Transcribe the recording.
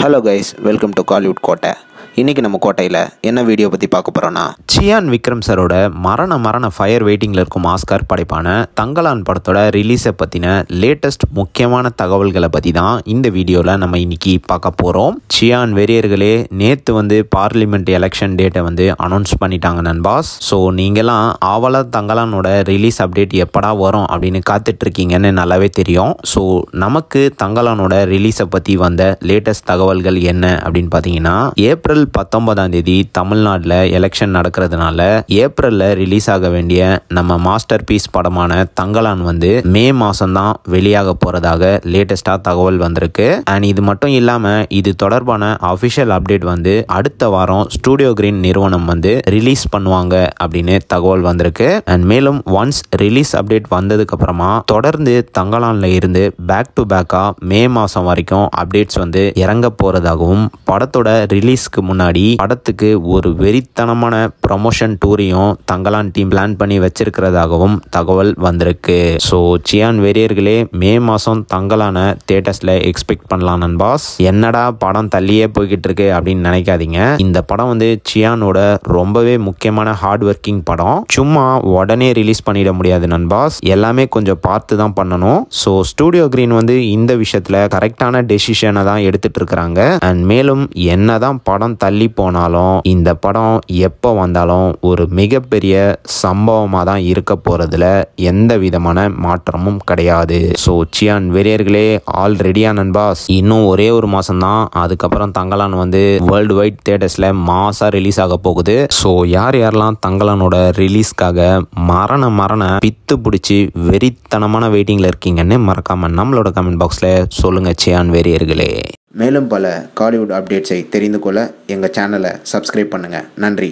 Hello guys, welcome to Kollywood கோட்டை. இன்றைக்கி நம்ம கோட்டையில் என்ன வீடியோ பற்றி பார்க்க போகிறோன்னா, சியான் விக்ரம் சரோட மரண ஃபயர் வெயிட்டிங்கில் இருக்கும் ஆஸ்கார் படைப்பான தங்கலான் படத்தோட ரிலீஸை பற்றின லேட்டஸ்ட் முக்கியமான தகவல்களை பற்றி தான் இந்த வீடியோவில் நம்ம இன்றைக்கி பார்க்க போகிறோம். சியான் வெறியர்களே, நேற்று பார்லிமெண்ட் எலெக்ஷன் டேட்டை அனௌன்ஸ் பண்ணிட்டாங்க நண்பாஸ். ஸோ நீங்களாம் ஆவலா தங்கலானோட ரிலீஸ் அப்டேட் எப்படா வரும் அப்படின்னு காத்துட்ருக்கீங்கன்னு நல்லாவே தெரியும். ஸோ நமக்கு தங்கலானோட ரிலீஸை பற்றி வந்த லேட்டஸ்ட் தகவல்கள் என்ன அப்படின்னு பார்த்தீங்கன்னா, ஏப்ரல் 19 தமிழ்நாட்டில் எலெக்ஷன் நடக்கிறதுனால ஏப்ரலில் ரிலீஸ் ஆக வேண்டிய நம்ம மாஸ்டர் பீஸ் படமான தங்கலான் மே மாதம் தான் வெளியாக போகிறதாக லேட்டஸ்டாக தகவல் வந்திருக்கு. அண்ட் இது மட்டும் இல்லாமல் இது தொடர்பான அஃபிஷியல் அப்டேட் அடுத்த வாரம் ஸ்டூடியோ கிரீன் நிறுவனம் ரிலீஸ் பண்ணுவாங்க அப்படின்னு தகவல் வந்திருக்கு. அண்ட் மேலும் ஒன்ஸ் ரிலீஸ் அப்டேட் வந்ததுக்கு அப்புறமா தொடர்ந்து தங்கலான்ல இருந்து பேக் டு பேக்கா மே மாதம் வரைக்கும் அப்டேட்ஸ் இறங்க போறதாகவும், படத்தோட ரிலீஸ்க்கு முன்னாடி படத்துக்கு ஒரு வெறித்தனமான ப்ரமோஷன் டூரையும் தங்கலான் டீம் பிளான் பண்ணி வச்சிருக்கிறதாகவும் தகவல் வந்திருக்கு. ஸோ சியான் வெறியர்களே, மே மாதம் தங்கலான தியேட்டர்ஸ்ல எக்ஸ்பெக்ட் பண்ணலாம் நண்பாஸ். என்னடா படம் தள்ளியே போய்கிட்டு இருக்கு அப்படின்னு நினைக்காதீங்க. இந்த படம் சியானோட ரொம்பவே முக்கியமான ஹார்ட் ஒர்க்கிங் படம். சும்மா உடனே ரிலீஸ் பண்ணிட முடியாது நண்பாஸ், எல்லாமே கொஞ்சம் பார்த்து தான் பண்ணணும். ஸோ ஸ்டூடியோ கிரீன் இந்த விஷயத்துல கரெக்டான டெசிஷனை தான் எடுத்துட்டு இருக்கிறாங்க. அண்ட் மேலும் என்னதான் படம் தள்ளி போனாலும் இந்த படம் எப்போ வந்தாலும் ஒரு மிகப்பெரிய சம்பவமாக தான் இருக்க போறதுல எந்த விதமான மாற்றமும் கிடையாது. ஸோ சியான் வெறியர்களே, ஆல் ரெடியா நண்பாஸ். இன்னும் ஒரே ஒரு மாசம் தான், அதுக்கப்புறம் தங்கலான் வேர்ல்டு வைட் தியேட்டர்ஸ்ல மாசா ரிலீஸ் ஆக போகுது. ஸோ யாரெல்லாம் தங்கலானோட ரிலீஸ்க்காக மரண பித்து பிடிச்சி வெறித்தனமான வெயிட்டிங்ல இருக்கீங்கன்னு மறக்காம நம்மளோட கமெண்ட் பாக்ஸ்ல சொல்லுங்க சியான் வெறியர்களே. மேலும் பல காலிவுட் அப்டேட்ஸை தெரிந்து கொள்ள எங்கள் சேனலை சப்ஸ்கிரைப் பண்ணுங்கள். நன்றி.